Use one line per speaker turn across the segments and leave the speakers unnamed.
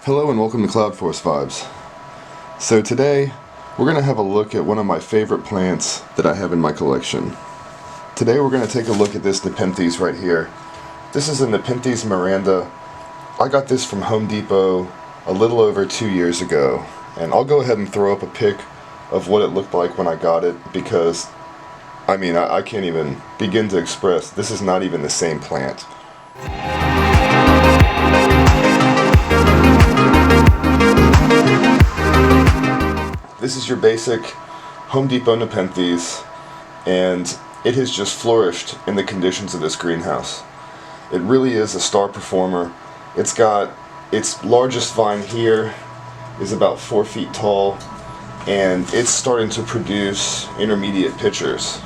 Hello and welcome to Cloud Force Vibes. So today we're going to have a look at one of my favorite plants that I have in my collection. Today we're going to take a look at this Nepenthes right here. This is a Nepenthes Miranda. I got this from Home Depot a little over 2 years ago, and I'll go ahead and throw up a pic of what it looked like when I got it, because I can't even begin to express, this is not even the same plant. This is your basic Home Depot Nepenthes, and it has just flourished in the conditions of this greenhouse. It really is a star performer. It's got its largest vine here is about 4 feet tall, and it's starting to produce intermediate pitchers.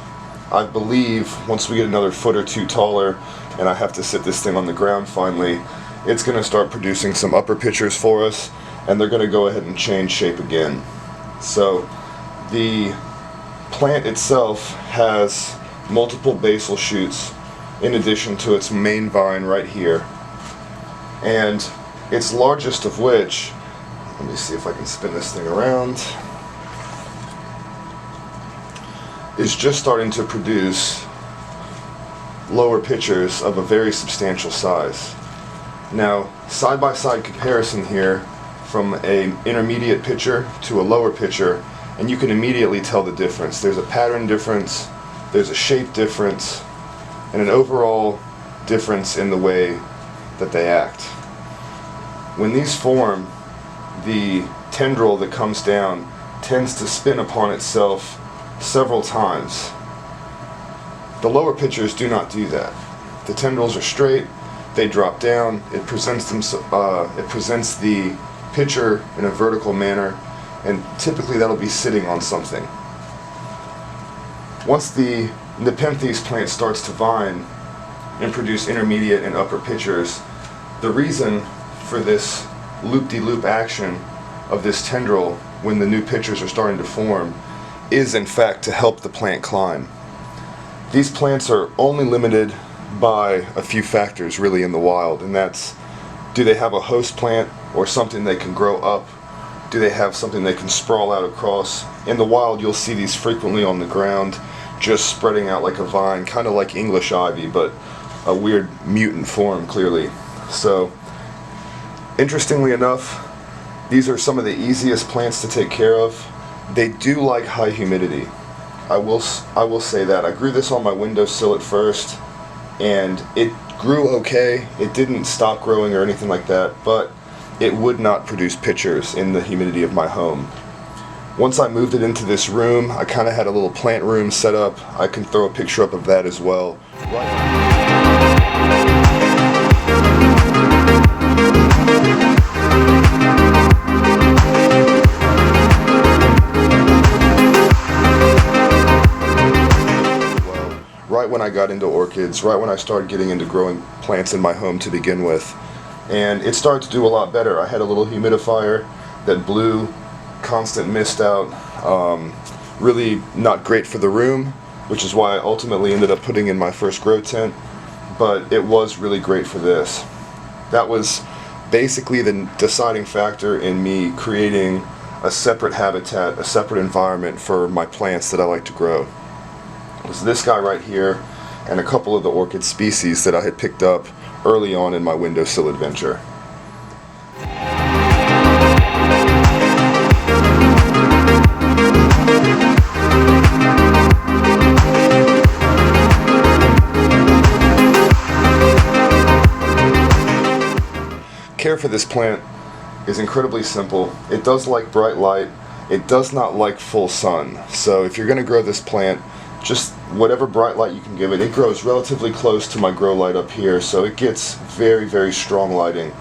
I believe once we get another foot or two taller and I have to sit this thing on the ground finally, it's going to start producing some upper pitchers for us, and they're going to go ahead and change shape again. So the plant itself has multiple basal shoots in addition to its main vine right here, and its largest of which, let me see if I can spin this thing around, is just starting to produce lower pitchers of a very substantial size. Now, side-by-side comparison here from an intermediate pitcher to a lower pitcher, and you can immediately tell the difference. There's a pattern difference, there's a shape difference, and an overall difference in the way that they act. When these form, the tendril that comes down tends to spin upon itself several times. The lower pitchers do not do that. The tendrils are straight, they drop down, it presents the pitcher in a vertical manner, and typically that'll be sitting on something. Once the Nepenthes plant starts to vine and produce intermediate and upper pitchers, the reason for this loop-de-loop action of this tendril when the new pitchers are starting to form is in fact to help the plant climb. These plants are only limited by a few factors really in the wild, and that's, do they have a host plant or something they can grow up? Do they have something they can sprawl out across? In the wild you'll see these frequently on the ground, just spreading out like a vine, kind of like English ivy, but a weird mutant form clearly. So interestingly enough, these are some of the easiest plants to take care of. They do like high humidity. I will say that. I grew this on my windowsill at first, and it grew okay. It didn't stop growing or anything like that, but it would not produce pitchers in the humidity of my home. Once I moved it into this room, I kind of had a little plant room set up. I can throw a picture up of that as well. Right when I got into orchids, right when I started getting into growing plants in my home to begin with. And it started to do a lot better. I had a little humidifier that blew constant mist out. Really not great for the room, which is why I ultimately ended up putting in my first grow tent, but it was really great for this. That was basically the deciding factor in me creating a separate habitat, a separate environment for my plants that I like to grow. It was this guy right here and a couple of the orchid species that I had picked up early on in my windowsill adventure. Care for this plant is incredibly simple. It does like bright light. It does not like full sun. So if you're going to grow this plant, just whatever bright light you can give it. It grows relatively close to my grow light up here, so it gets very, very strong lighting.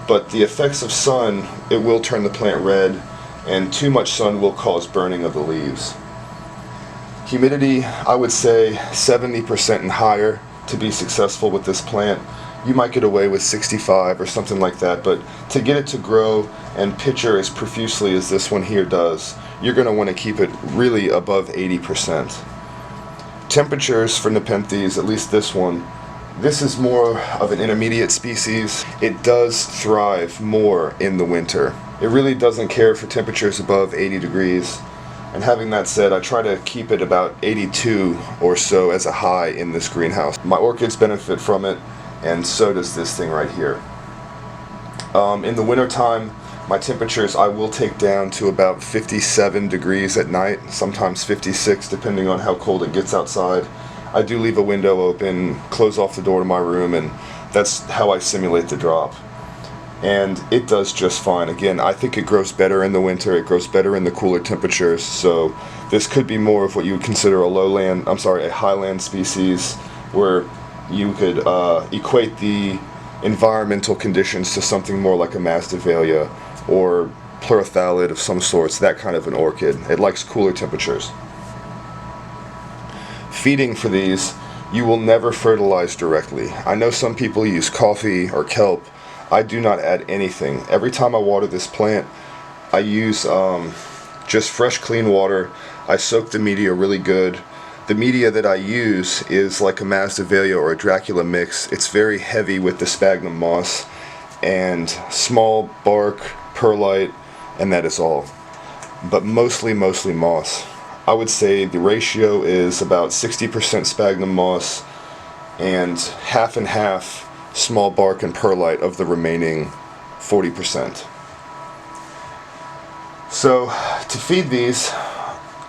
But the effects of sun, it will turn the plant red, and too much sun will cause burning of the leaves. Humidity, I would say 70% and higher to be successful with this plant. You might get away with 65 or something like that, but to get it to grow and pitcher as profusely as this one here does, you're going to want to keep it really above 80%. Temperatures for Nepenthes, at least this one, This is more of an intermediate species. It does thrive more in the winter. It really doesn't care for temperatures above 80 degrees. And having that said, I try to keep it about 82 or so as a high in this greenhouse. My orchids benefit from it, and so does this thing right here. In the wintertime, my temperatures I will take down to about 57 degrees at night, sometimes 56 depending on how cold it gets outside. I do leave a window open, close off the door to my room, and that's how I simulate the drop. And it does just fine. Again, I think it grows better in the winter, it grows better in the cooler temperatures, so this could be more of what you would consider a highland species, where you could equate the environmental conditions to something more like a masdevallia or pleurophthalid of some sorts, that kind of an orchid. It likes cooler temperatures. Feeding for these, you will never fertilize directly. I know some people use coffee or kelp. I do not add anything. Every time I water this plant, I use just fresh, clean water. I soak the media really good. The media that I use is like a masdevallia or a Dracula mix. It's very heavy with the sphagnum moss and small bark, perlite, and that is all. But mostly moss. I would say the ratio is about 60% sphagnum moss and half and half small bark and perlite of the remaining 40%. So to feed these,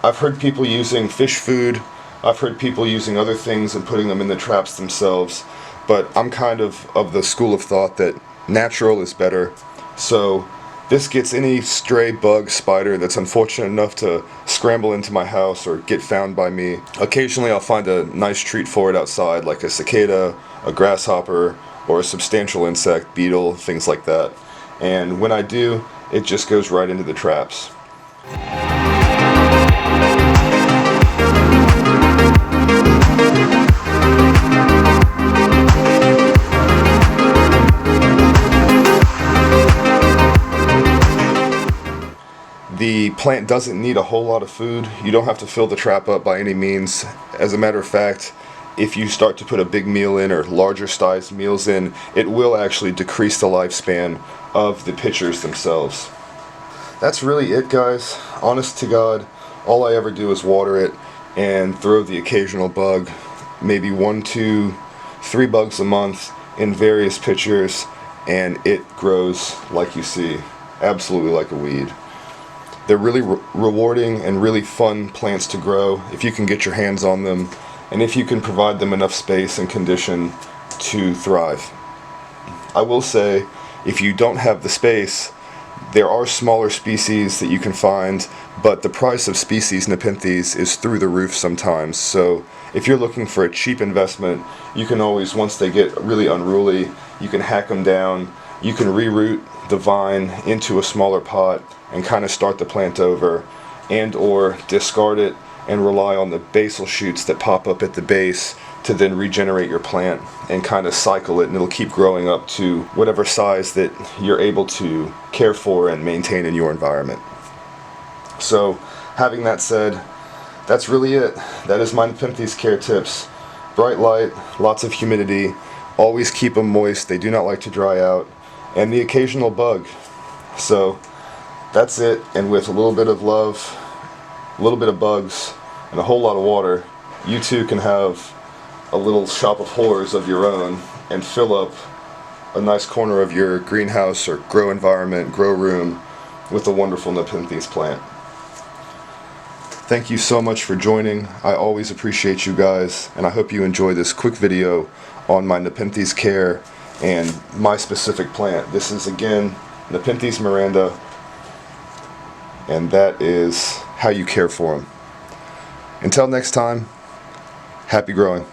I've heard people using fish food, I've heard people using other things and putting them in the traps themselves, but I'm kind of the school of thought that natural is better. So this gets any stray bug, spider that's unfortunate enough to scramble into my house or get found by me. Occasionally I'll find a nice treat for it outside, like a cicada, a grasshopper, or a substantial insect, beetle, things like that. And when I do, it just goes right into the traps. The plant doesn't need a whole lot of food. You don't have to fill the trap up by any means. As a matter of fact, if you start to put a big meal in or larger sized meals in, it will actually decrease the lifespan of the pitchers themselves. That's really it, guys. Honest to God, all I ever do is water it and throw the occasional bug, maybe 1, 2, 3 bugs a month in various pitchers, and it grows like you see, absolutely like a weed. They're really rewarding and really fun plants to grow if you can get your hands on them and if you can provide them enough space and condition to thrive. I will say, if you don't have the space, there are smaller species that you can find, but the price of species Nepenthes is through the roof sometimes. So if you're looking for a cheap investment, you can always, once they get really unruly, you can hack them down, you can reroot the vine into a smaller pot and kind of start the plant over, and or discard it and rely on the basal shoots that pop up at the base to then regenerate your plant and kind of cycle it, and it'll keep growing up to whatever size that you're able to care for and maintain in your environment. So having that said, that's really it. That is my Nepenthes care tips. Bright light, lots of humidity, always keep them moist, they do not like to dry out, and the occasional bug. So that's it, and with a little bit of love, a little bit of bugs, and a whole lot of water, you too can have a little shop of horrors of your own and fill up a nice corner of your greenhouse or grow environment, grow room with a wonderful Nepenthes plant. Thank you so much for joining. I always appreciate you guys, and I hope you enjoy this quick video on my Nepenthes care and my specific plant. This is again Nepenthes Miranda, and that is how you care for them. Until next time, happy growing.